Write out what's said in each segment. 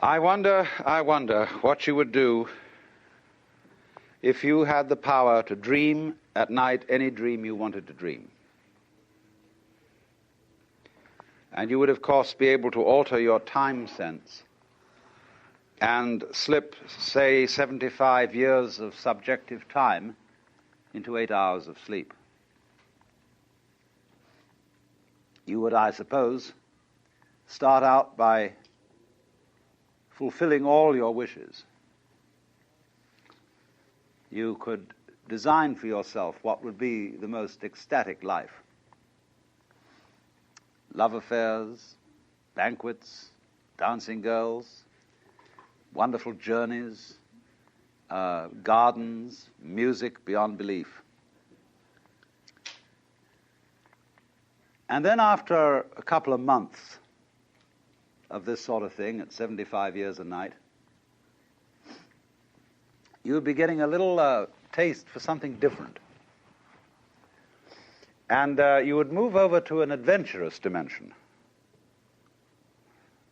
I wonder what you would do if you had the power to dream at night any dream you wanted to dream. And you would, of course, be able to alter your time sense and slip, say, 75 years of subjective time into 8 hours of sleep. You would, I suppose, start out by fulfilling all your wishes. You could design for yourself what would be the most ecstatic life. Love affairs, banquets, dancing girls, wonderful journeys, gardens, music beyond belief. And then after a couple of months of this sort of thing, at 75 years a night, you would be getting a little taste for something different. And you would move over to an adventurous dimension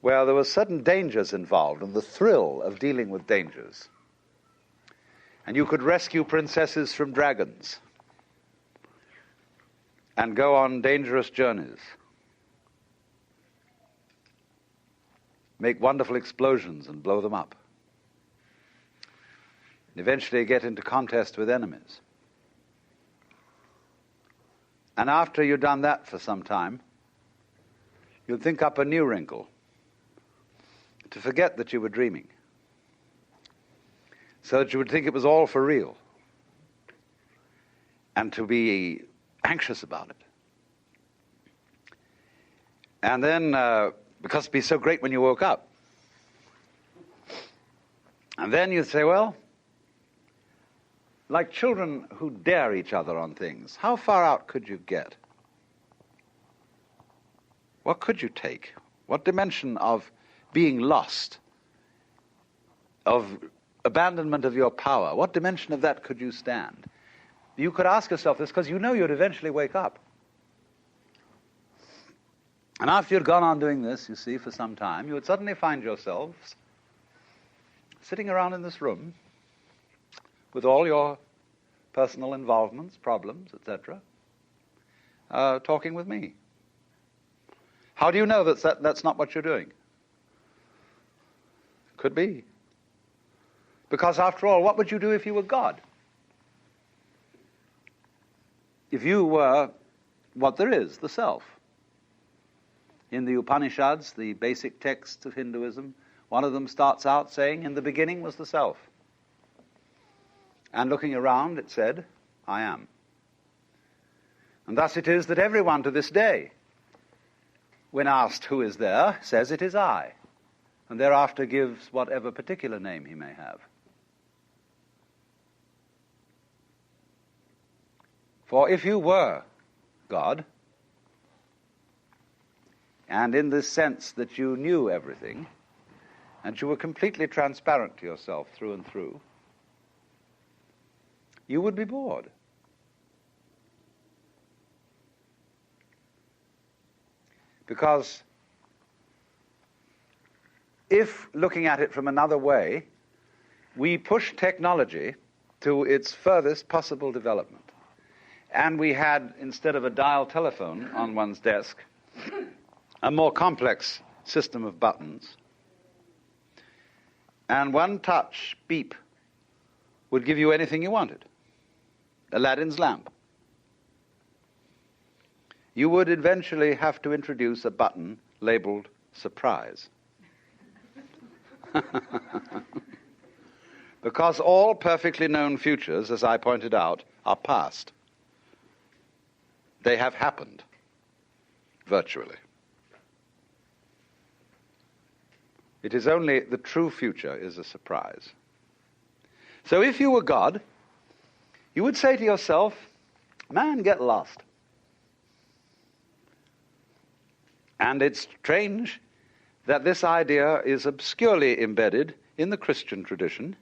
where there were certain dangers involved and the thrill of dealing with dangers. And you could rescue princesses from dragons and go on dangerous journeys, make wonderful explosions and blow them up, and eventually get into contest with enemies. And after you've done that for some time, you'd think up a new wrinkle to forget that you were dreaming, so that you would think it was all for real, and to be anxious about it. And then, because it'd be so great when you woke up, and then you'd say, well, like children who dare each other on things, how far out could you get? What could you take? What dimension of being lost, of abandonment of your power, what dimension of that could you stand? You could ask yourself this because you know you'd eventually wake up. And after you'd gone on doing this, you see, for some time, you would suddenly find yourselves sitting around in this room with all your personal involvements, problems, etc., talking with me. How do you know that's not what you're doing? Could be. Because after all, what would you do if you were God? If you were what there is, the self. In the Upanishads, the basic texts of Hinduism, one of them starts out saying, in the beginning was the self. And looking around, it said, I am. And thus it is that everyone to this day, when asked who is there, says it is I, and thereafter gives whatever particular name he may have. For if you were God, and in this sense that you knew everything, and you were completely transparent to yourself through and through, you would be bored. Because if, looking at it from another way, we push technology to its furthest possible development, and we had, instead of a dial telephone on one's desk, a more complex system of buttons, and one touch beep would give you anything you wanted, Aladdin's lamp, you would eventually have to introduce a button labeled surprise. Because all perfectly known futures, as I pointed out, are past. They have happened, virtually. It is only the true future is a surprise. So if you were God, you would say to yourself, man, get lost. And it's strange that this idea is obscurely embedded in the Christian tradition,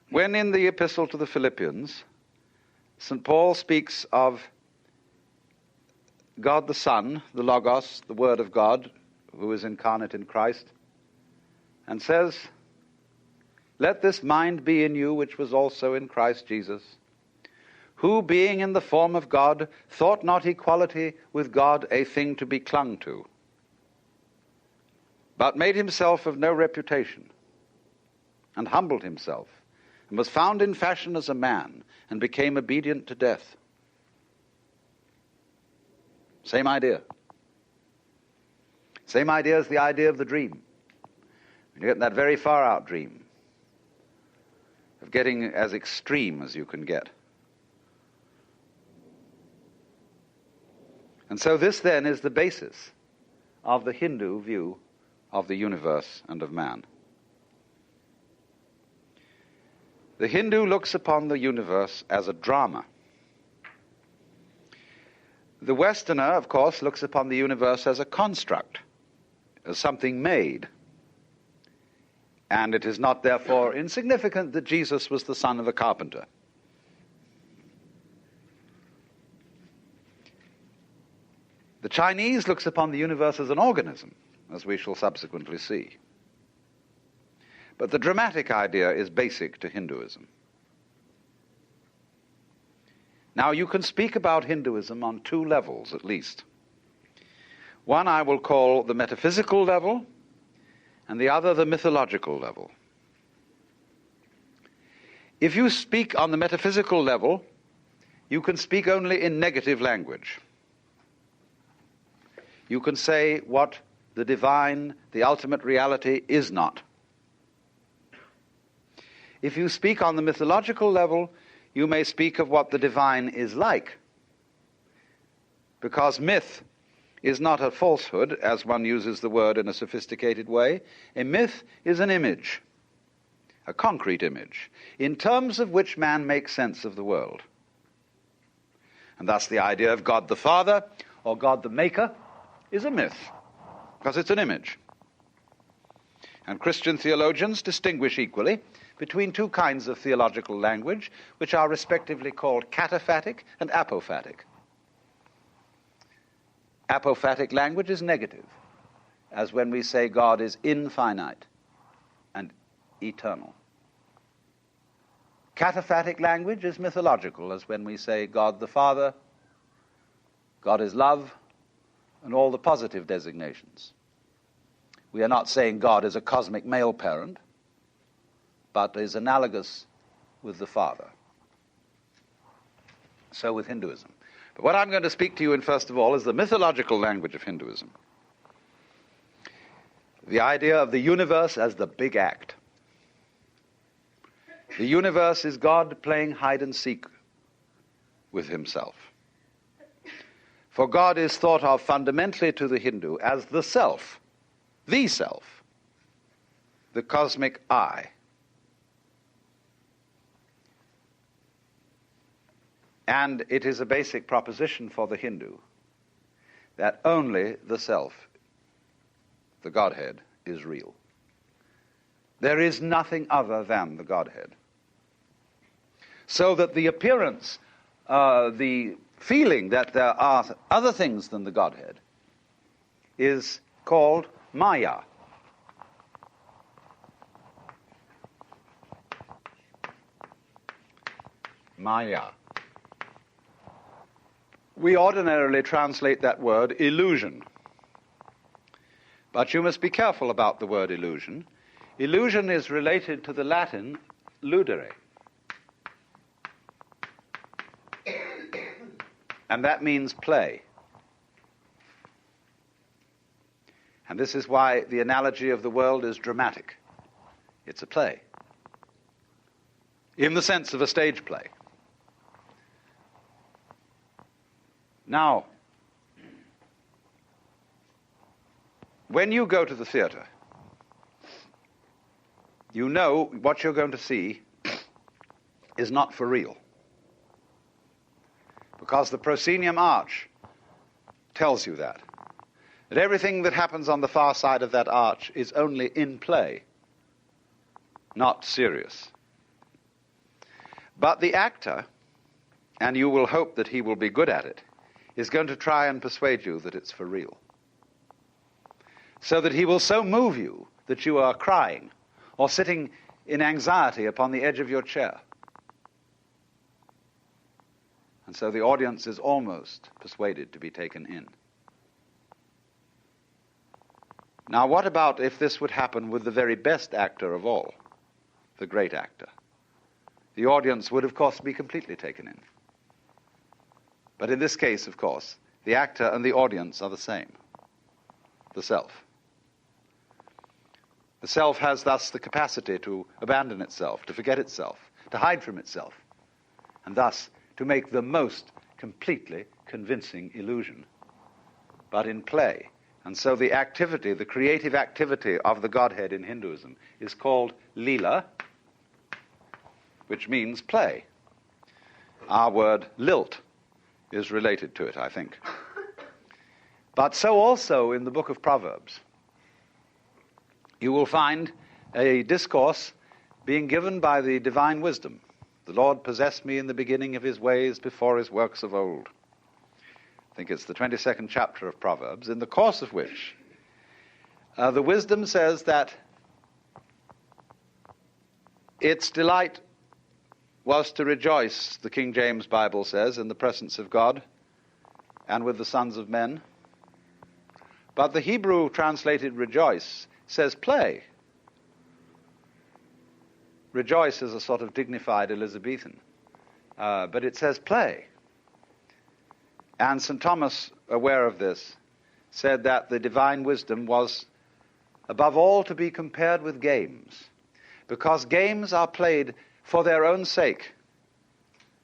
when in the Epistle to the Philippians, St. Paul speaks of God the Son, the Logos, the Word of God, who is incarnate in Christ, and says, "Let this mind be in you which was also in Christ Jesus, who, being in the form of God, thought not equality with God a thing to be clung to, but made himself of no reputation, and humbled himself, and was found in fashion as a man, and became obedient to death." Same idea. Same idea as the idea of the dream. You get that very far out dream of getting as extreme as you can get. And so this then is the basis of the Hindu view of the universe and of man. The Hindu looks upon the universe as a drama. The Westerner, of course, looks upon the universe as a construct, as something made. And it is not therefore insignificant that Jesus was the son of a carpenter. The Chinese looks upon the universe as an organism, as we shall subsequently see. But the dramatic idea is basic to Hinduism. Now, you can speak about Hinduism on two levels, at least. One I will call the metaphysical level, and the other the mythological level. If you speak on the metaphysical level, you can speak only in negative language. You can say what the divine, the ultimate reality, is not. If you speak on the mythological level, you may speak of what the divine is like. Because myth is not a falsehood, as one uses the word in a sophisticated way. A myth is an image, a concrete image, in terms of which man makes sense of the world. And thus the idea of God the Father, or God the Maker, is a myth, because it's an image. And Christian theologians distinguish equally between two kinds of theological language, which are respectively called cataphatic and apophatic. Apophatic language is negative, as when we say God is infinite and eternal. Cataphatic language is mythological, as when we say God the Father, God is love, and all the positive designations. We are not saying God is a cosmic male parent, but is analogous with the Father. So with Hinduism. But what I'm going to speak to you in, first of all, is the mythological language of Hinduism. The idea of the universe as the big act. The universe is God playing hide and seek with himself. For God is thought of fundamentally to the Hindu as the self, the cosmic I. And it is a basic proposition for the Hindu that only the self, the Godhead, is real. There is nothing other than the Godhead. So that the appearance, the feeling that there are other things than the Godhead is called Maya. Maya. We ordinarily translate that word illusion. But you must be careful about the word illusion. Illusion is related to the Latin ludere. And that means play. And this is why the analogy of the world is dramatic. It's a play. In the sense of a stage play. Now, when you go to the theater, you know what you're going to see is not for real. Because the proscenium arch tells you that. That everything that happens on the far side of that arch is only in play, not serious. But the actor, and you will hope that he will be good at it, is going to try and persuade you that it's for real. So that he will so move you that you are crying or sitting in anxiety upon the edge of your chair. And so the audience is almost persuaded to be taken in. Now, what about if this would happen with the very best actor of all, the great actor? The audience would, of course, be completely taken in. But in this case, of course, the actor and the audience are the same, the self. The self has thus the capacity to abandon itself, to forget itself, to hide from itself, and thus to make the most completely convincing illusion, but in play. And so the activity, the creative activity of the Godhead in Hinduism is called lila, which means play. Our word lilt is related to it, I think. But so also in the book of Proverbs, you will find a discourse being given by the divine wisdom. The Lord possessed me in the beginning of his ways before his works of old. I think it's the 22nd chapter of Proverbs, in the course of which the wisdom says that its delight was to rejoice, the King James Bible says, in the presence of God and with the sons of men. But the Hebrew translated rejoice says play. Rejoice is a sort of dignified Elizabethan, but it says play. And St. Thomas, aware of this, said that the divine wisdom was above all to be compared with games, because games are played for their own sake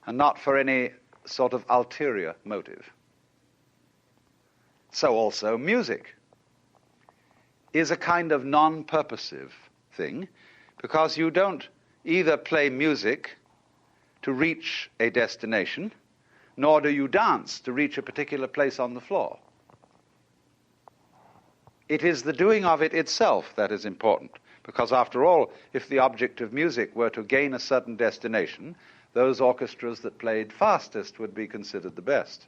and not for any sort of ulterior motive. So also music is a kind of non-purposive thing, because you don't either play music to reach a destination, nor do you dance to reach a particular place on the floor. It is the doing of it itself that is important, because after all, if the object of music were to gain a certain destination, those orchestras that played fastest would be considered the best.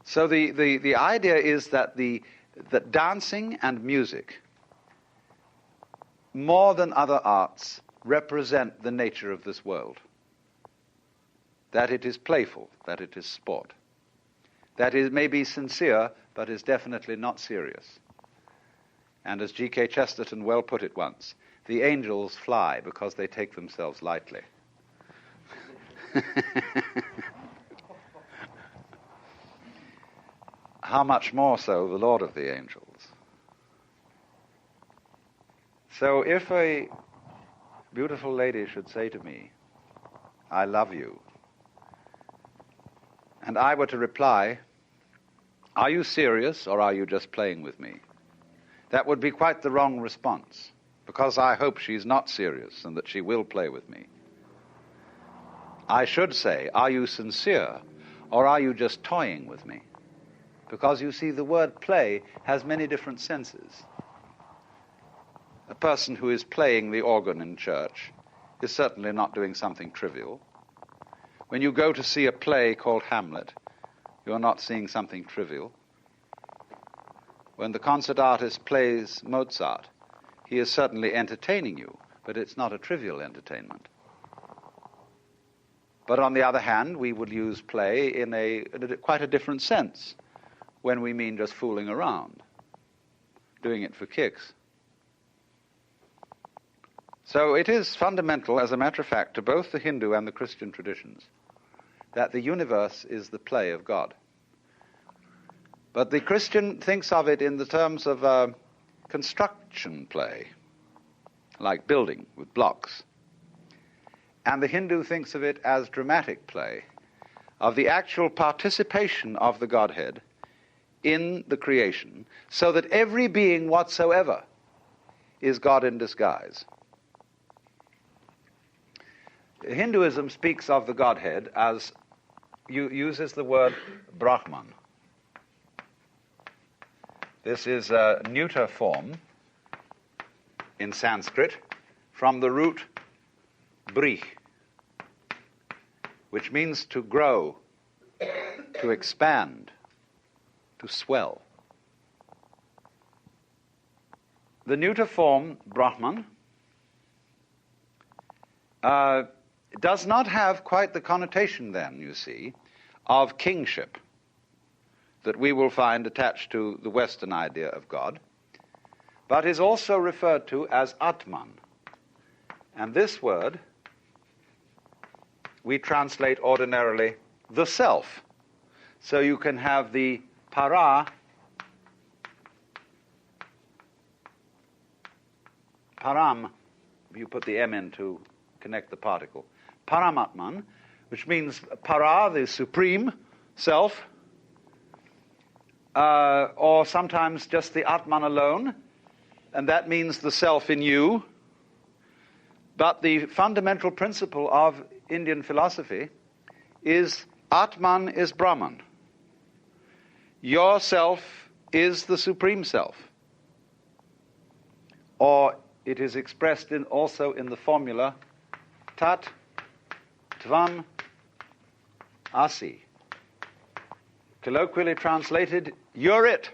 So the idea is that that dancing and music, more than other arts, represent the nature of this world. That it is playful, that it is sport. That it may be sincere, but is definitely not serious. And as G.K. Chesterton well put it once, the angels fly because they take themselves lightly. How much more so the Lord of the angels? So if a beautiful lady should say to me, "I love you," and I were to reply, "Are you serious or are you just playing with me?" that would be quite the wrong response, because I hope she's not serious and that she will play with me. I should say, "Are you sincere or are you just toying with me?" Because you see, the word play has many different senses. A person who is playing the organ in church is certainly not doing something trivial. When you go to see a play called Hamlet, you're not seeing something trivial. When the concert artist plays Mozart, he is certainly entertaining you, but it's not a trivial entertainment. But on the other hand, we would use play in quite a different sense when we mean just fooling around, doing it for kicks. So it is fundamental, as a matter of fact, to both the Hindu and the Christian traditions, that the universe is the play of God. But the Christian thinks of it in the terms of construction play, like building with blocks. And the Hindu thinks of it as dramatic play, of the actual participation of the Godhead in the creation, so that every being whatsoever is God in disguise. Hinduism speaks of the Godhead as, uses the word Brahman. This is a neuter form in Sanskrit from the root brih, which means to grow, to expand, to swell. the neuter form Brahman does not have quite the connotation then, you see, of kingship that we will find attached to the Western idea of God, but is also referred to as Atman. And this word we translate ordinarily the self. So you can have the para, param, you put the M in to connect the particle, Paramatman, which means para, the supreme self, or sometimes just the Atman alone, and that means the self in you. But the fundamental principle of Indian philosophy is Atman is Brahman. Your self is the supreme self. Or it is expressed also in the formula Tat Tvam Asi. Colloquially translated, you're it.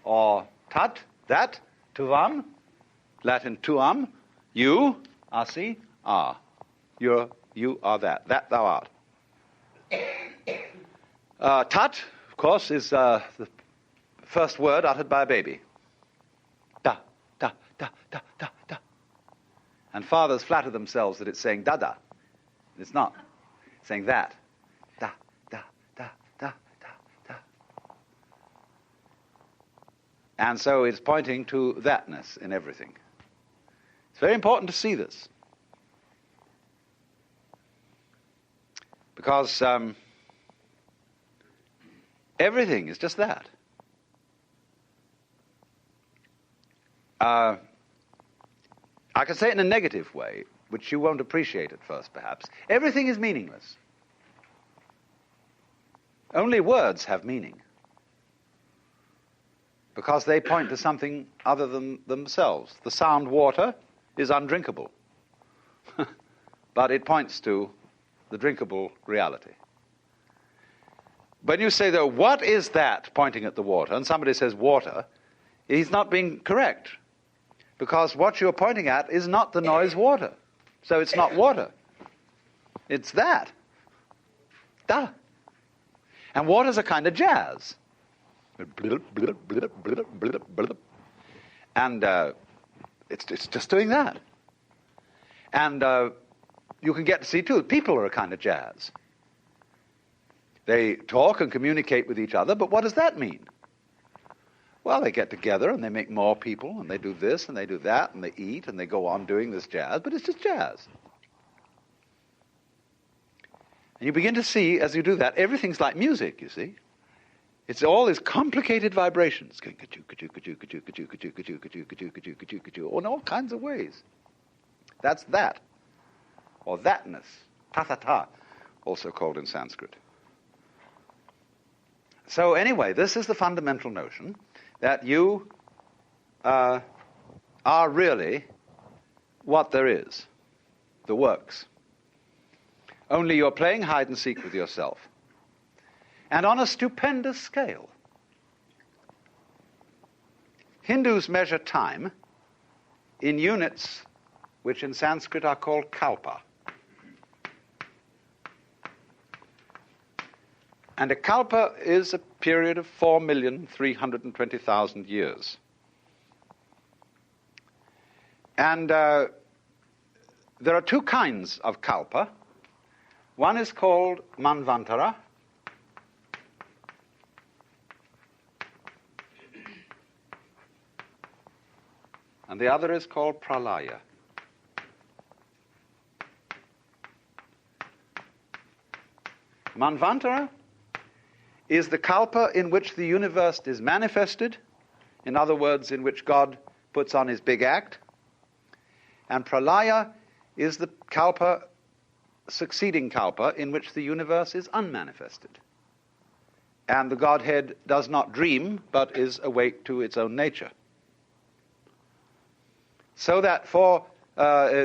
Or Tat, that, Tvam, Latin tuam, you, Asi, are. You are that thou art. Tat, of course, is the first word uttered by a baby. Da, da, da, da, da, da. And fathers flatter themselves that it's saying da-da. It's not. It's saying that. Da, da, da, da, da, da. And so it's pointing to thatness in everything. It's very important to see this. Because everything is just that. I can say it in a negative way, which you won't appreciate at first, perhaps. Everything is meaningless. Only words have meaning, because they point to something other than themselves. The sound water is undrinkable, but it points to the drinkable reality. When you say, though, what is that, pointing at the water, and somebody says water, he's not being correct, because what you're pointing at is not the noise water. So it's not water. It's that. Da. And water's a kind of jazz. And it's just doing that. And you can get to see, too, people are a kind of jazz. They talk and communicate with each other, but what does that mean? Well, they get together and they make more people, and they do this and they do that, and they eat and they go on doing this jazz, but it's just jazz. And you begin to see, as you do that, everything's like music, you see. It's all these complicated vibrations, going in all kinds of ways. That's that, or thatness, ta-ta-ta, also called in Sanskrit. So anyway, this is the fundamental notion that you are really what there is, the works. Only you're playing hide and seek with yourself. And on a stupendous scale. Hindus measure time in units which in Sanskrit are called kalpa. And a kalpa is a period of 4,320,000 years. And there are two kinds of kalpa. One is called manvantara, and the other is called pralaya. Manvantara is the kalpa in which the universe is manifested, in other words, in which God puts on his big act. And pralaya is the kalpa, succeeding kalpa, in which the universe is unmanifested. And the Godhead does not dream, but is awake to its own nature. So that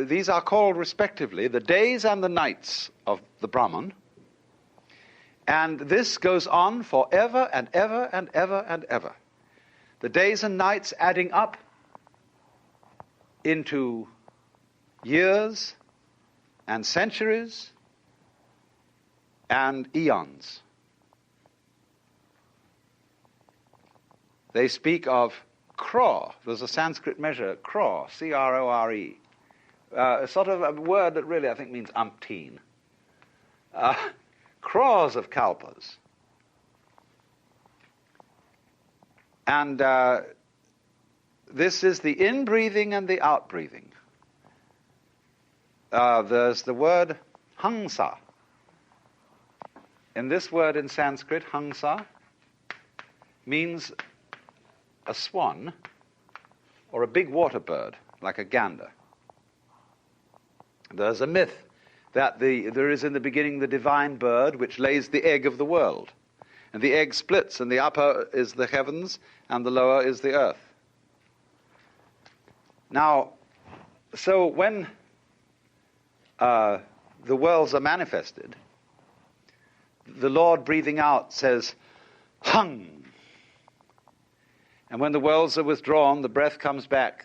these are called respectively the days and the nights of the Brahman. And this goes on forever and ever and ever and ever. the days and nights adding up into years and centuries and eons. They speak of crore. There's a Sanskrit measure, crore, C-R-O-R-E. A sort of a word that really I think means umpteen. Crores of kalpas. And this is the in-breathing and the out-breathing. There's the word hangsa. And this word in Sanskrit, hangsa, means a swan or a big water bird, like a gander. There's a myth that there is in the beginning the divine bird which lays the egg of the world. And the egg splits, and the upper is the heavens, and the lower is the earth. Now, so when the worlds are manifested, the Lord breathing out says, hung. And when the worlds are withdrawn, the breath comes back,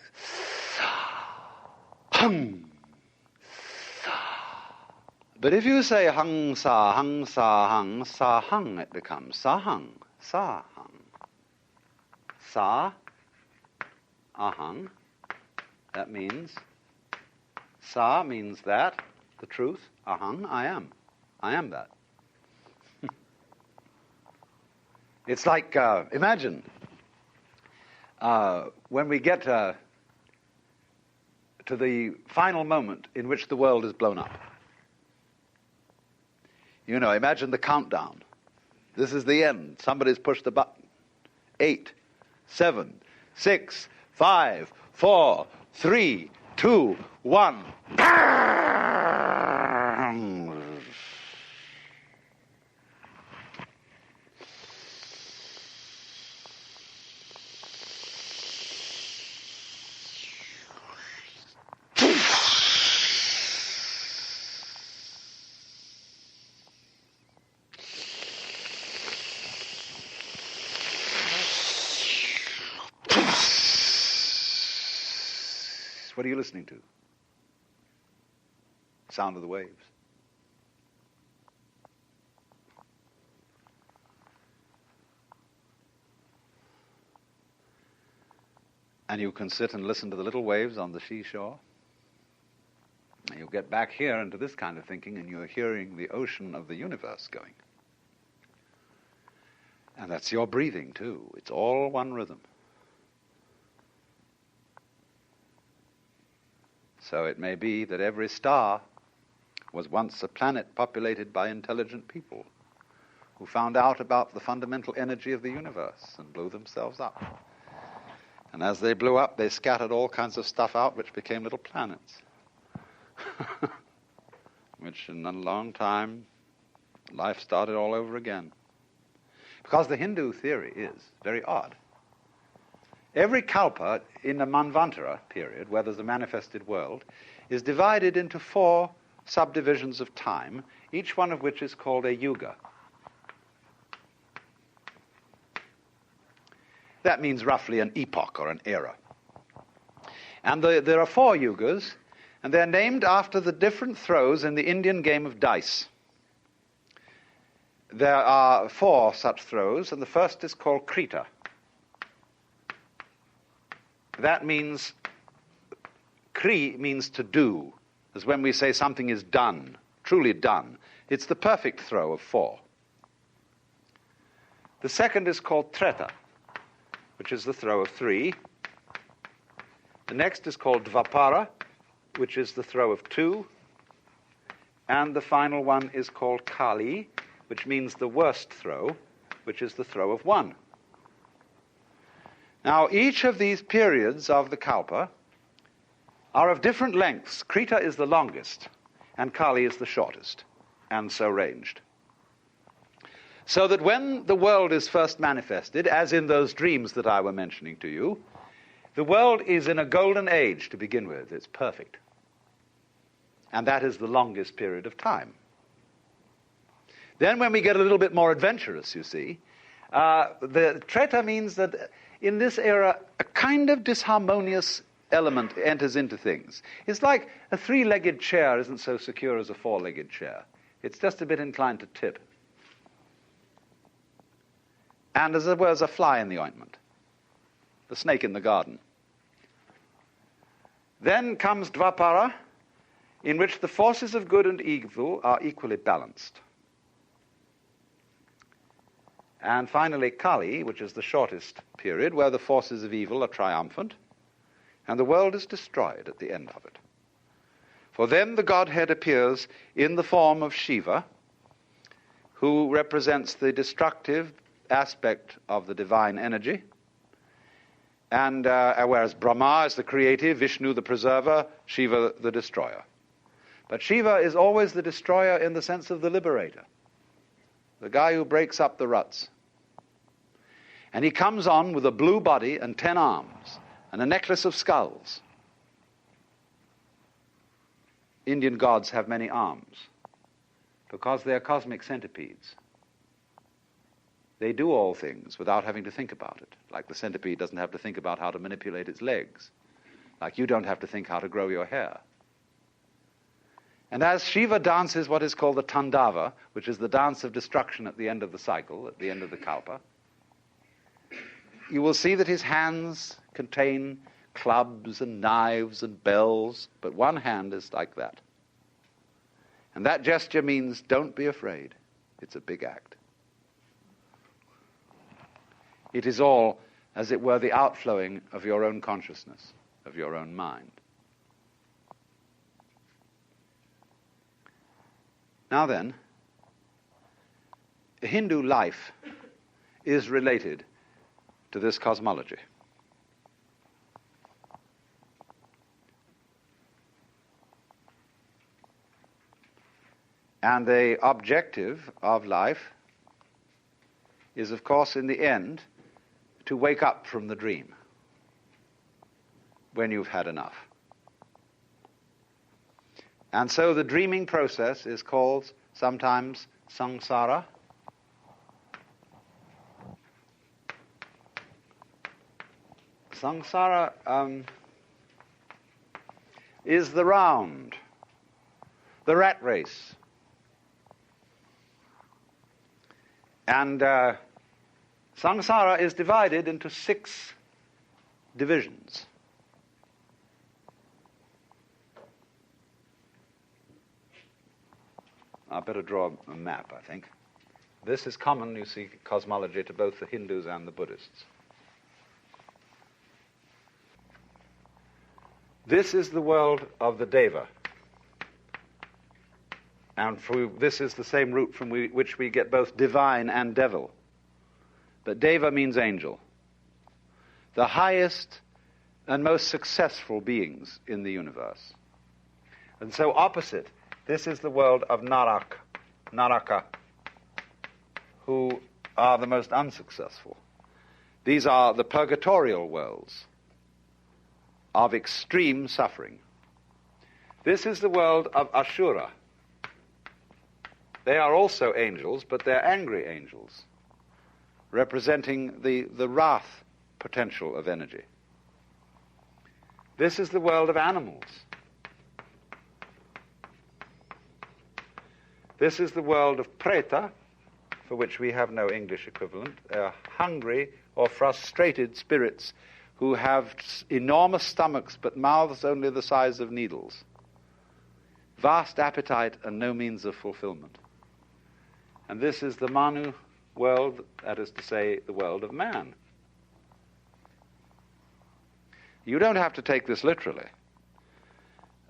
hung. But if you say hung, sa, hung, sa, hung, sa, hung, it becomes sa, hung, sa, hung. Sa, ahang. That means, sa means that, the truth, ahang, I am. I am that. It's like, imagine, when we get to the final moment in which the world is blown up. You know, imagine the countdown. This is the end. Somebody's pushed the button. 8, 7, 6, 5, 4, 3, 2, 1. What are you listening to? Sound of the waves. And you can sit and listen to the little waves on the seashore. And you'll get back here into this kind of thinking, and you're hearing the ocean of the universe going. And that's your breathing, too. It's all one rhythm. So it may be that every star was once a planet populated by intelligent people who found out about the fundamental energy of the universe and blew themselves up. And as they blew up, they scattered all kinds of stuff out which became little planets. Which in a long time, life started all over again. Because the Hindu theory is very odd. Every kalpa in the Manvantara period, where there's a manifested world, is divided into 4 subdivisions of time, each one of which is called a yuga. That means roughly an epoch or an era. And there are 4 yugas, and they're named after the different throws in the Indian game of dice. There are 4 such throws, and the first is called Krita. That means, Kri means to do, as when we say something is done, truly done. It's the perfect throw of 4. The second is called Treta, which is the throw of 3. The next is called Dvapara, which is the throw of 2. And the final one is called Kali, which means the worst throw, which is the throw of 1. Now, each of these periods of the kalpa are of different lengths. Krita is the longest, and Kali is the shortest, and so ranged. So that when the world is first manifested, as in those dreams that I were mentioning to you, the world is in a golden age to begin with. It's perfect. And that is the longest period of time. Then when we get a little bit more adventurous, you see, The Treta means that in this era, a kind of disharmonious element enters into things. It's like a three-legged chair isn't so secure as a four-legged chair. It's just a bit inclined to tip. And as it were, as a fly in the ointment, the snake in the garden. Then comes Dvapara, in which the forces of good and evil are equally balanced. And finally, Kali, which is the shortest period, where the forces of evil are triumphant, and the world is destroyed at the end of it. For then the Godhead appears in the form of Shiva, who represents the destructive aspect of the divine energy, and whereas Brahma is the creative, Vishnu the preserver, Shiva the destroyer. But Shiva is always the destroyer in the sense of the liberator, the guy who breaks up the ruts. And he comes on with a blue body and 10 arms and a necklace of skulls. Indian gods have many arms because they are cosmic centipedes. They do all things without having to think about it, like the centipede doesn't have to think about how to manipulate its legs, like you don't have to think how to grow your hair. And as Shiva dances what is called the Tandava, which is the dance of destruction at the end of the cycle, at the end of the Kalpa, you will see that his hands contain clubs and knives and bells, but one hand is like that. And that gesture means, don't be afraid. It's a big act. It is all, as it were, the outflowing of your own consciousness, of your own mind. Now then, Hindu life is related to this cosmology. And the objective of life is, of course, in the end, to wake up from the dream when you've had enough. And so the dreaming process is called sometimes samsara. Samsara is the round, the rat race. And samsara is divided into 6 divisions. I better draw a map, I think. This is common, you see, cosmology to both the Hindus and the Buddhists. This is the world of the Deva. And this is the same root from which we get both divine and devil. But Deva means angel. The highest and most successful beings in the universe. And so opposite, this is the world of Naraka, who are the most unsuccessful. These are the purgatorial worlds of extreme suffering. This is the world of Ashura. They are also angels, but they're angry angels, representing the wrath potential of energy. This is the world of animals. This is the world of Preta, for which we have no English equivalent. Hungry or frustrated spirits who have enormous stomachs but mouths only the size of needles. Vast appetite and no means of fulfillment. And this is the Manu world, that is to say, the world of man. You don't have to take this literally.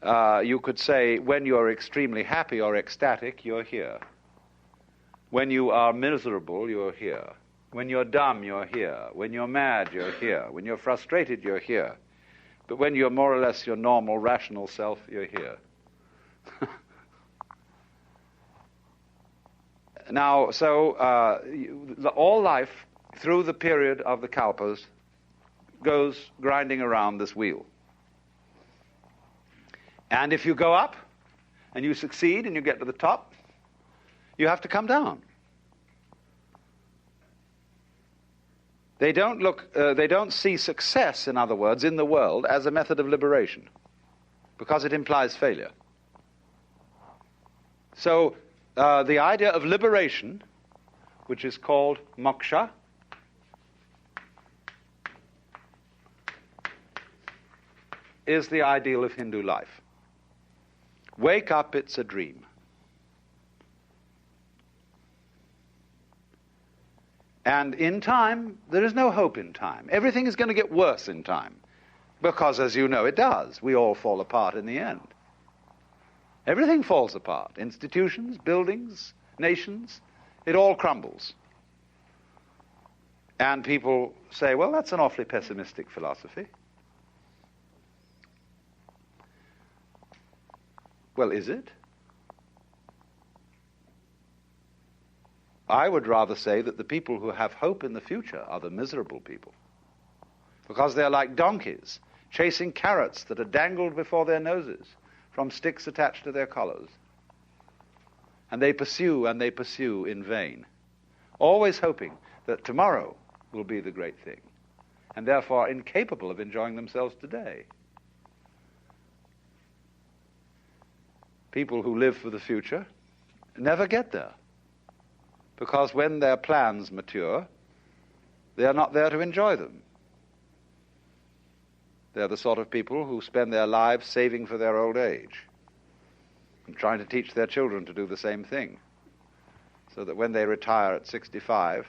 You could say, when you're extremely happy or ecstatic, you're here. When you are miserable, you're here. When you're dumb, you're here. When you're mad, you're here. When you're frustrated, you're here. But when you're more or less your normal, rational self, you're here. Now, so all life, through the period of the kalpas, goes grinding around this wheel. And if you go up, and you succeed, and you get to the top, you have to come down. They don't see success, in other words, in the world as a method of liberation, because it implies failure. So the idea of liberation, which is called moksha, is the ideal of Hindu life. Wake up, it's a dream. And in time, there is no hope in time. Everything is going to get worse in time, because, as you know, it does. We all fall apart in the end. Everything falls apart. Institutions, buildings, nations, it all crumbles. And people say, well, that's an awfully pessimistic philosophy. Well, is it? I would rather say that the people who have hope in the future are the miserable people, because they're like donkeys chasing carrots that are dangled before their noses from sticks attached to their collars. And they pursue in vain, always hoping that tomorrow will be the great thing, and therefore incapable of enjoying themselves today. People who live for the future never get there, because when their plans mature, they are not there to enjoy them. They're the sort of people who spend their lives saving for their old age and trying to teach their children to do the same thing, so that when they retire at 65,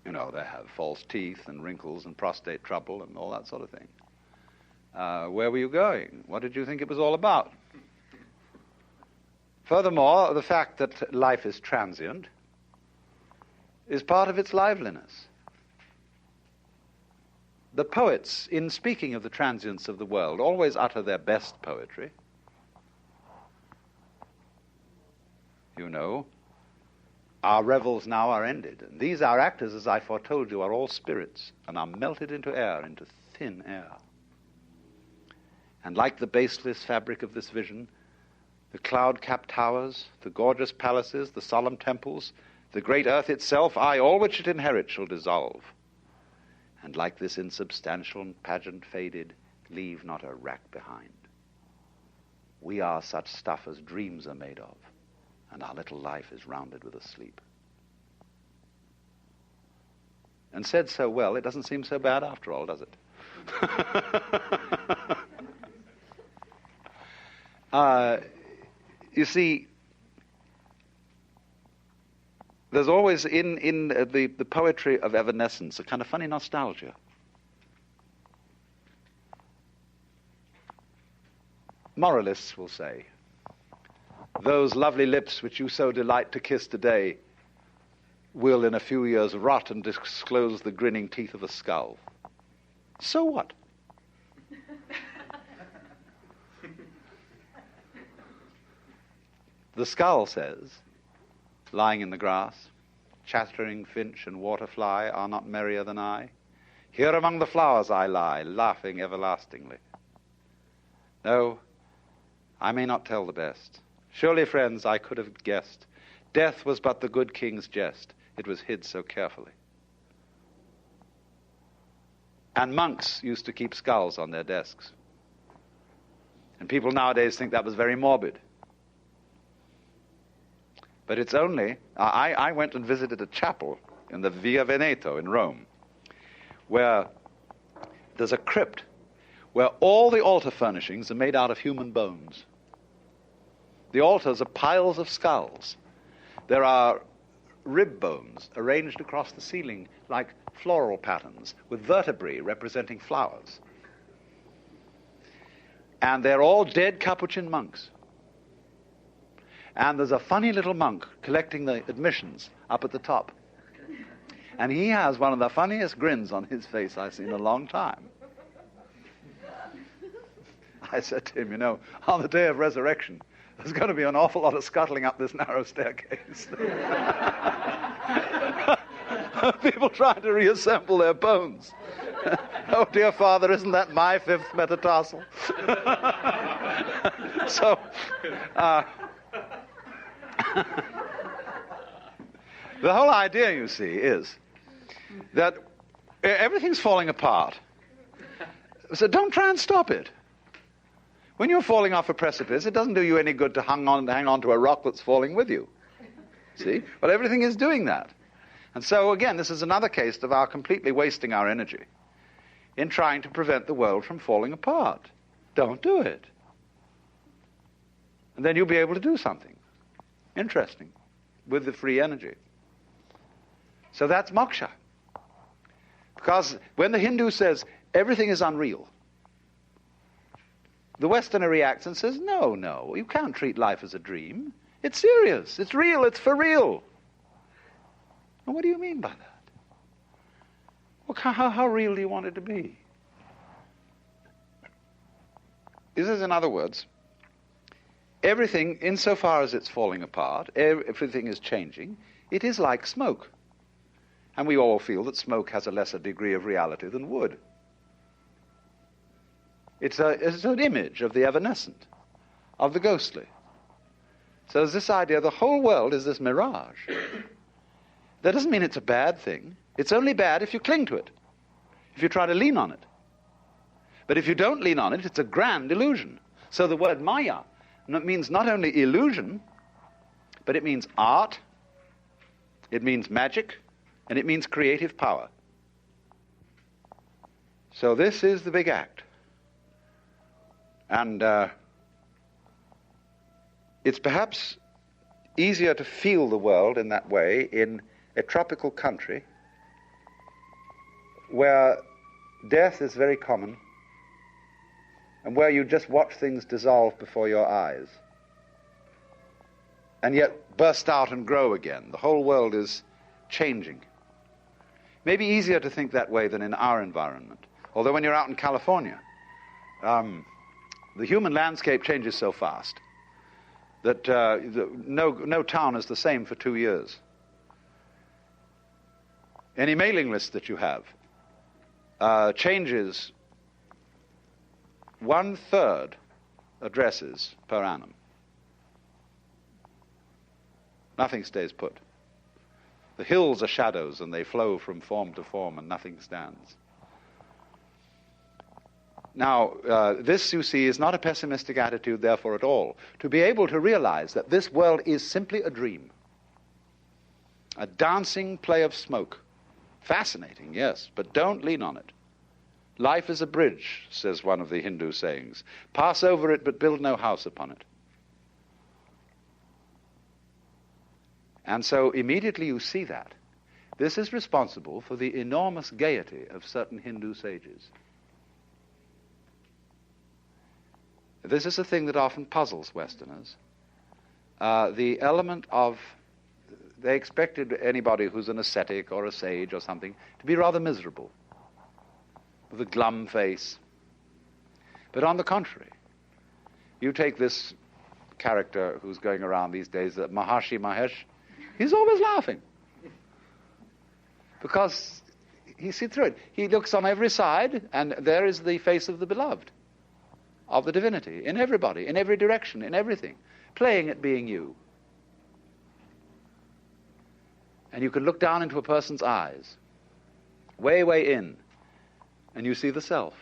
they have false teeth and wrinkles and prostate trouble and all that sort of thing. Where were you going? What did you think it was all about? Furthermore, the fact that life is transient is part of its liveliness. The poets, in speaking of the transience of the world, always utter their best poetry. Our revels now are ended, and these our actors, as I foretold you, are all spirits, and are melted into air, into thin air. And like the baseless fabric of this vision, the cloud-capped towers, the gorgeous palaces, the solemn temples, the great earth itself, aye, all which it inherits shall dissolve. And like this insubstantial and pageant faded, leave not a rack behind. We are such stuff as dreams are made of, and our little life is rounded with a sleep. And said so well, it doesn't seem so bad after all, does it? You see, there's always in the poetry of evanescence a kind of funny nostalgia. Moralists will say, those lovely lips which you so delight to kiss today will in a few years rot and disclose the grinning teeth of a skull. So what? The skull says, lying in the grass, chattering finch and waterfly are not merrier than I. Here among the flowers I lie, laughing everlastingly. No, I may not tell the best. Surely, friends, I could have guessed. Death was but the good king's jest. It was hid so carefully. And monks used to keep skulls on their desks. And people nowadays think that was very morbid. But it's only, I went and visited a chapel in the Via Veneto in Rome, where there's a crypt where all the altar furnishings are made out of human bones. The altars are piles of skulls. There are rib bones arranged across the ceiling like floral patterns with vertebrae representing flowers. And they're all dead Capuchin monks. And there's a funny little monk collecting the admissions up at the top. And he has one of the funniest grins on his face I've seen in a long time. I said to him, on the day of resurrection, there's going to be an awful lot of scuttling up this narrow staircase. People trying to reassemble their bones. Oh, dear Father, isn't that my fifth metatarsal? So, the whole idea, you see, is that everything's falling apart. So don't try and stop it. When you're falling off a precipice, it doesn't do you any good to hang on to a rock that's falling with you. See? Well, everything is doing that. And so, again, this is another case of our completely wasting our energy in trying to prevent the world from falling apart. Don't do it. And then you'll be able to do something interesting with the free energy. So that's moksha. Because when the Hindu says everything is unreal, the Westerner reacts and says, no, you can't treat life as a dream. It's serious, it's real, it's for real. And what do you mean by that? Well, how real do you want it to be? This is, in other words, everything, insofar as it's falling apart, everything is changing, it is like smoke. And we all feel that smoke has a lesser degree of reality than wood. It's an image of the evanescent, of the ghostly. So there's this idea the whole world is this mirage. That doesn't mean it's a bad thing. It's only bad if you cling to it, if you try to lean on it. But if you don't lean on it, it's a grand illusion. So the word maya means not only illusion, but it means art, it means magic, and it means creative power. So this is the big act. And it's perhaps easier to feel the world in that way in a tropical country where death is very common and where you just watch things dissolve before your eyes and yet burst out and grow again. The whole world is changing. Maybe easier to think that way than in our environment. Although when you're out in California, the human landscape changes so fast that no town is the same for 2 years. Any mailing list that you have changes 1/3 addresses per annum. Nothing stays put. The hills are shadows and they flow from form to form and nothing stands. Now, this, you see, is not a pessimistic attitude, therefore, at all. To be able to realize that this world is simply a dream, a dancing play of smoke. Fascinating, yes, but don't lean on it. Life is a bridge, says one of the Hindu sayings. Pass over it, but build no house upon it. And so immediately you see that. This is responsible for the enormous gaiety of certain Hindu sages. This is a thing that often puzzles Westerners. The element of, they expected anybody who's an ascetic or a sage or something to be rather miserable, with a glum face. But on the contrary, you take this character who's going around these days, Maharshi Mahesh, he's always laughing. Because he sees through it. He looks on every side, and there is the face of the beloved, of the divinity, in everybody, in every direction, in everything, playing at being you. And you can look down into a person's eyes, way, way in, and you see the self,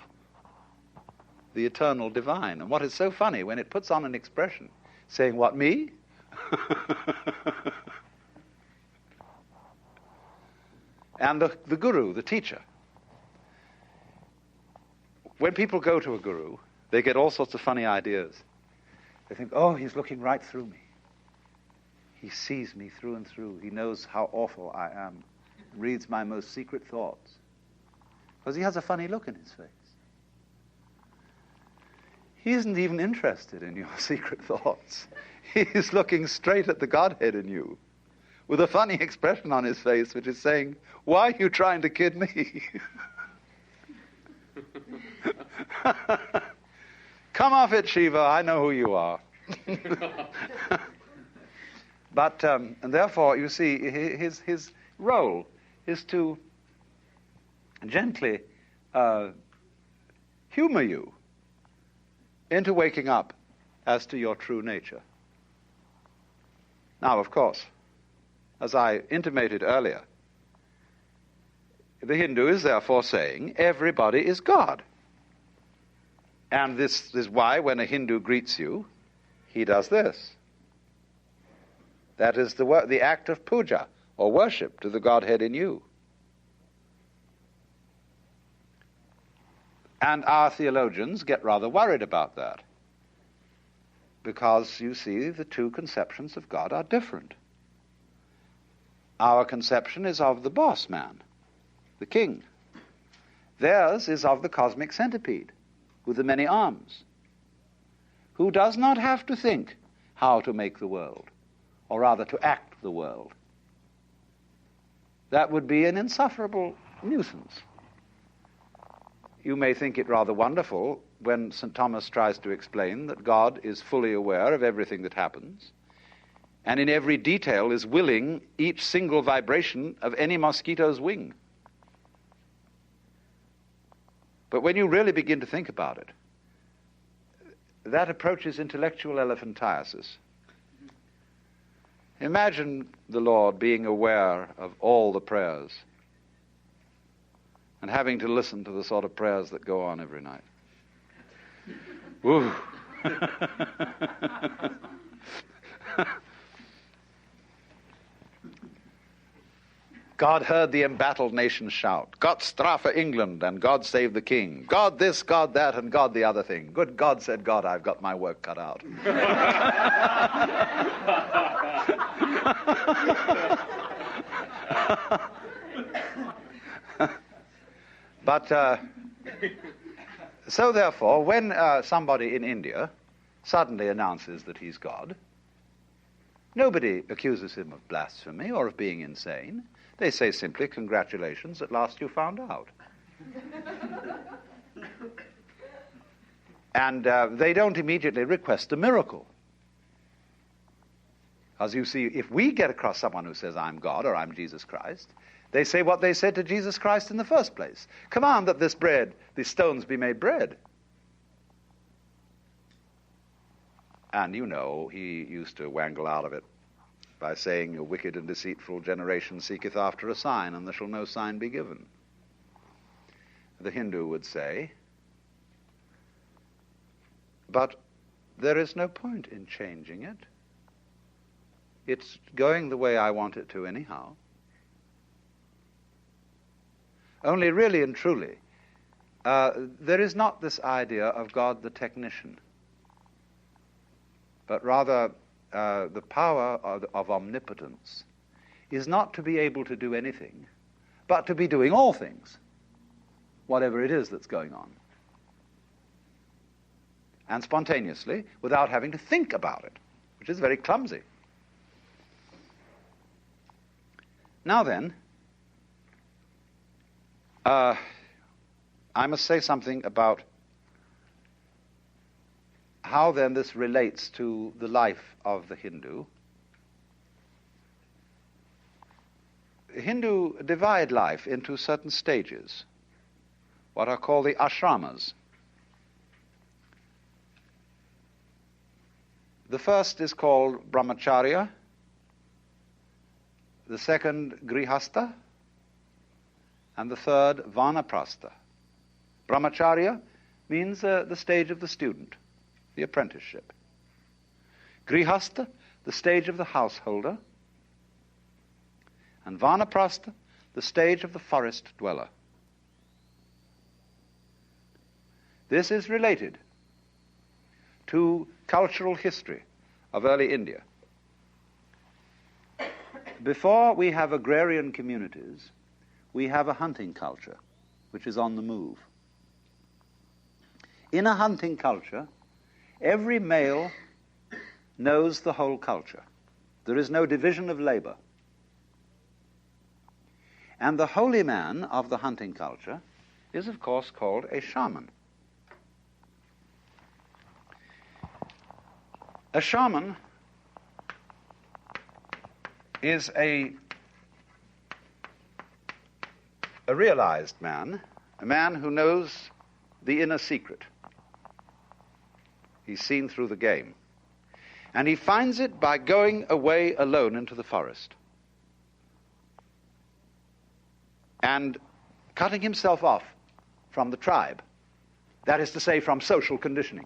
the eternal divine. And what is so funny, when it puts on an expression, saying, what, me? And the guru, the teacher. When people go to a guru, they get all sorts of funny ideas. They think, oh, he's looking right through me. He sees me through and through. He knows how awful I am. Reads my most secret thoughts. Because he has a funny look in his face. He isn't even interested in your secret thoughts. He's looking straight at the Godhead in you, with a funny expression on his face, which is saying, why are you trying to kid me? Come off it, Shiva, I know who you are. But, and therefore, you see, his role is to gently humor you into waking up as to your true nature. Now, of course, as I intimated earlier, The Hindu is therefore saying everybody is God. And this is why when a Hindu greets you, he does this. That is the act of puja, or worship to the Godhead in you. And our theologians get rather worried about that, because, you see, the two conceptions of God are different. Our conception is of the boss man, the king. Theirs is of the cosmic centipede with the many arms, who does not have to think how to make the world, or rather to act the world. That would be an insufferable nuisance. You may think it rather wonderful when St. Thomas tries to explain that God is fully aware of everything that happens, and in every detail is willing each single vibration of any mosquito's wing. But when you really begin to think about it, that approaches intellectual elephantiasis. Imagine the Lord being aware of all the prayers and having to listen to the sort of prayers that go on every night. Woo! God heard the embattled nation shout, "Gott strafe England, and God save the king. God this, God that, and God the other thing. Good God," said God, "I've got my work cut out." But, so therefore, when somebody in India suddenly announces that he's God, nobody accuses him of blasphemy or of being insane. They say simply, "Congratulations, at last you found out." And they don't immediately request a miracle. As you see, if we get across someone who says, "I'm God," or "I'm Jesus Christ," they say what they said to Jesus Christ in the first place. "Command that these stones be made bread." And you know, he used to wangle out of it by saying, "A wicked and deceitful generation seeketh after a sign, and there shall no sign be given." The Hindu would say, "But there is no point in changing it. It's going the way I want it to anyhow." Only really and truly, there is not this idea of God the technician, but rather the power of omnipotence is not to be able to do anything, but to be doing all things, whatever it is that's going on, and spontaneously, without having to think about it, which is very clumsy. Now then, I must say something about how then this relates to the life of the Hindu. The Hindu divide life into certain stages, what are called the ashramas. The first is called brahmacharya, the second grihastha, and the third vanaprastha. Brahmacharya means the stage of the student, the apprenticeship. Grihastha, the stage of the householder. And vanaprastha, the stage of the forest dweller. This is related to cultural history of early India. Before we have agrarian communities, we have a hunting culture, which is on the move. In a hunting culture, every male knows the whole culture. There is no division of labor. And the holy man of the hunting culture is, of course, called a shaman. A shaman is a realized man, a man who knows the inner secret. He's seen through the game. And he finds it by going away alone into the forest and cutting himself off from the tribe. That is to say, from social conditioning.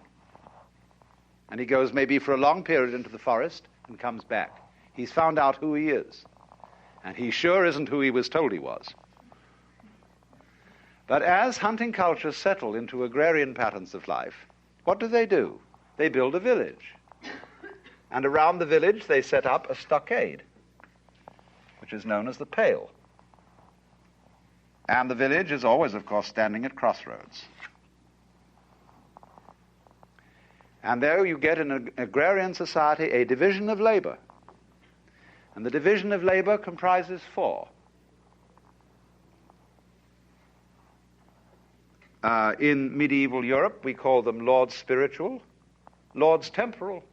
And he goes maybe for a long period into the forest and comes back. He's found out who he is. And he sure isn't who he was told he was. But as hunting cultures settle into agrarian patterns of life, what do? They build a village. And around the village they set up a stockade, which is known as the pale. And the village is always, of course, standing at crossroads. And there you get in an agrarian society a division of labor. And the division of labor comprises four. In medieval Europe, we call them lords spiritual, lords temporal,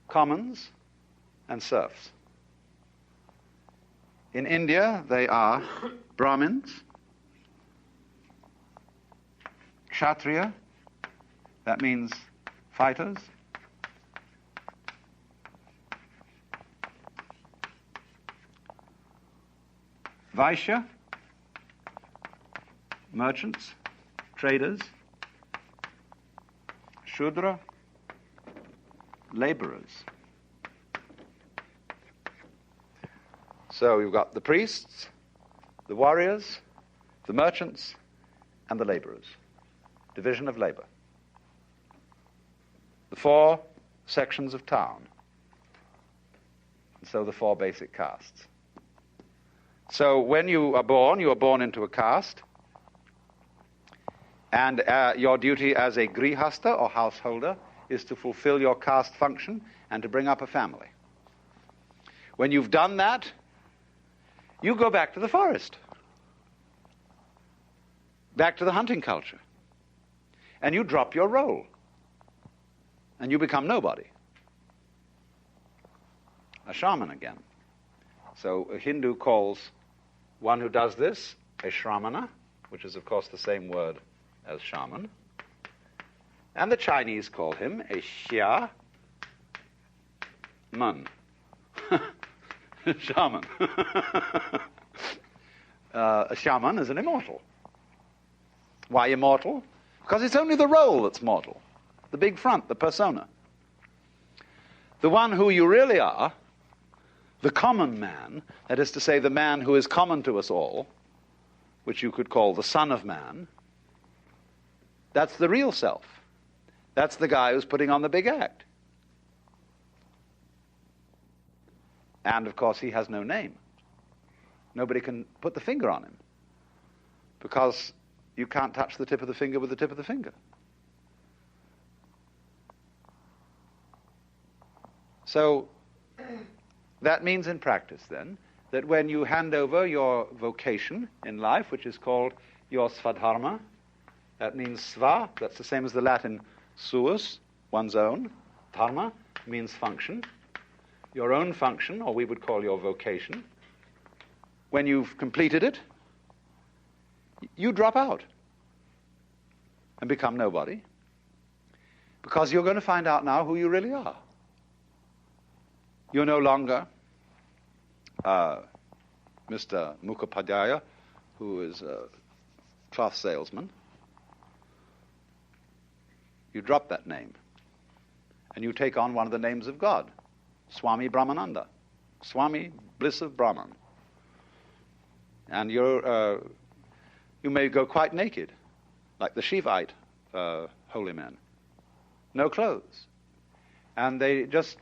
commons, and serfs. In India, they are Brahmins, Kshatriya, that means fighters, Vaishya, merchants, traders, Shudra, laborers. So you've got the priests, the warriors, the merchants, and the laborers. Division of labor. The four sections of town. And so the four basic castes. So when you are born into a caste, and your duty as a grihasta or householder is to fulfill your caste function and to bring up a family. When you've done that, you go back to the forest, back to the hunting culture, and you drop your role, and you become nobody. A shaman again. So a Hindu calls one who does this a shramana, which is of course the same word as shaman. And the Chinese call him a xia man. Shaman. A shaman is an immortal. Why immortal? Because it's only the role that's mortal. The big front, the persona. The one who you really are, the common man, that is to say the man who is common to us all, which you could call the son of man, that's the real self. That's the guy who's putting on the big act. And of course he has no name. Nobody can put the finger on him, because you can't touch the tip of the finger with the tip of the finger. So that means in practice then that when you hand over your vocation in life, which is called your svadharma, that means sva, that's the same as the Latin suus, one's own. Dharma means function. Your own function, or we would call your vocation. When you've completed it, you drop out and become nobody, because you're going to find out now who you really are. You're no longer Mr. Mukhopadhyaya, who is a cloth salesman. You drop that name, and you take on one of the names of God, Swami Brahmananda, Swami, bliss of Brahman. And you may go quite naked, like the Shivite holy men. No clothes. And they just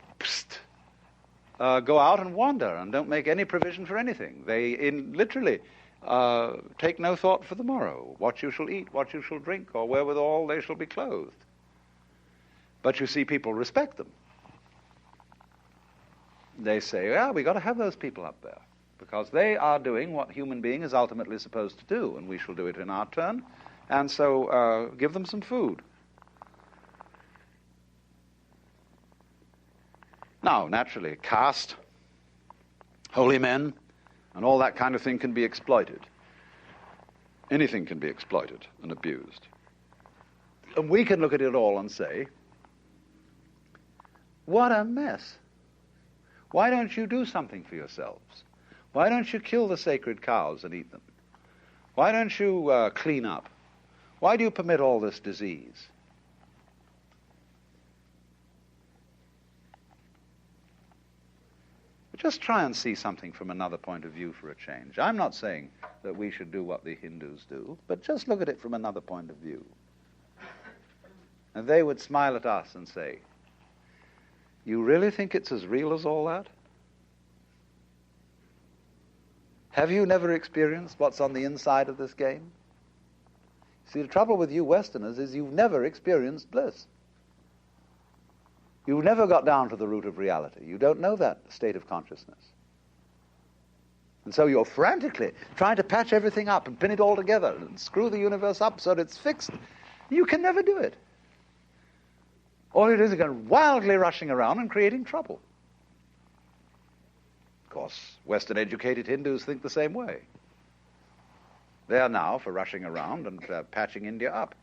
go out and wander and don't make any provision for anything. They literally take no thought for the morrow, what you shall eat, what you shall drink, or wherewithal they shall be clothed. But you see, people respect them. They say, yeah, we got to have those people up there, because they are doing what a human being is ultimately supposed to do, and we shall do it in our turn, and so give them some food. Now, naturally, caste, holy men, and all that kind of thing can be exploited. Anything can be exploited and abused. And we can look at it all and say, what a mess. Why don't you do something for yourselves? Why don't you kill the sacred cows and eat them? Why don't you clean up? Why do you permit all this disease? Just try and see something from another point of view for a change. I'm not saying that we should do what the Hindus do, but just look at it from another point of view. And they would smile at us and say, "You really think it's as real as all that? Have you never experienced what's on the inside of this game? See, the trouble with you Westerners is you've never experienced bliss. You've never got down to the root of reality. You don't know that state of consciousness. And so you're frantically trying to patch everything up and pin it all together and screw the universe up so that it's fixed. You can never do it. All it is going wildly rushing around and creating trouble. Of course, Western-educated Hindus think the same way. They are now for rushing around and patching India up.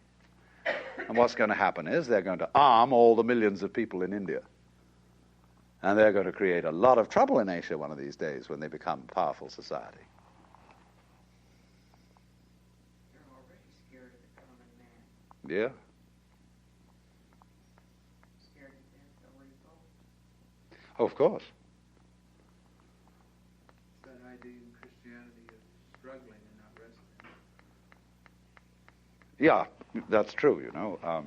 And what's going to happen is they're going to arm all the millions of people in India. And they're going to create a lot of trouble in Asia one of these days when they become a powerful society. They're already scared of the common man. Yeah. Scared to death already told. Oh, of course. That idea in Christianity of struggling and not resting. Yeah, that's true, you know,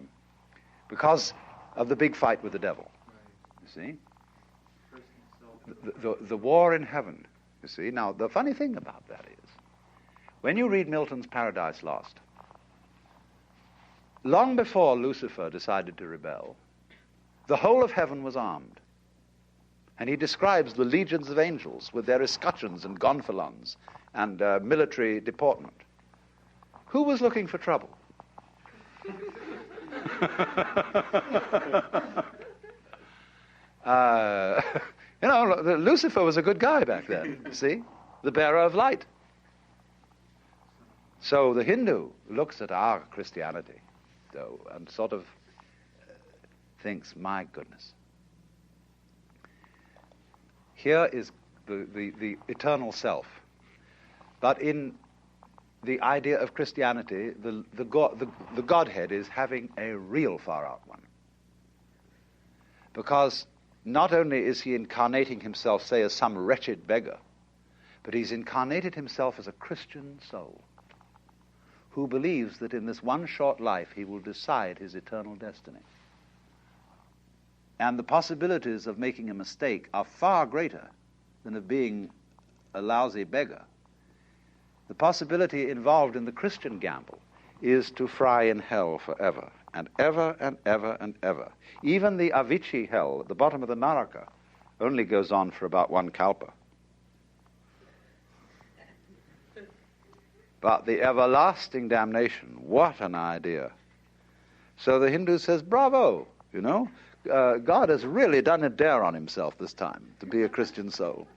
because of the big fight with the devil. Right. You see? Person self. The war in heaven, you see. Now, the funny thing about that is, when you read Milton's Paradise Lost, long before Lucifer decided to rebel, the whole of heaven was armed. And he describes the legions of angels with their escutcheons and gonfalons and military deportment. Who was looking for trouble? You know, Lucifer was a good guy back then, see? The bearer of light. So the Hindu looks at our Christianity, though, and sort of thinks, my goodness. Here is the eternal self. But in the idea of Christianity, the Godhead is having a real far-out one. Because not only is he incarnating himself, say, as some wretched beggar, but he's incarnated himself as a Christian soul who believes that in this one short life he will decide his eternal destiny. And the possibilities of making a mistake are far greater than of being a lousy beggar. The possibility involved in the Christian gamble is to fry in hell forever, and ever and ever and ever. Even the Avicii hell at the bottom of the Naraka only goes on for about one kalpa. But the everlasting damnation, what an idea. So the Hindu says, bravo, you know, God has really done a dare on himself this time to be a Christian soul.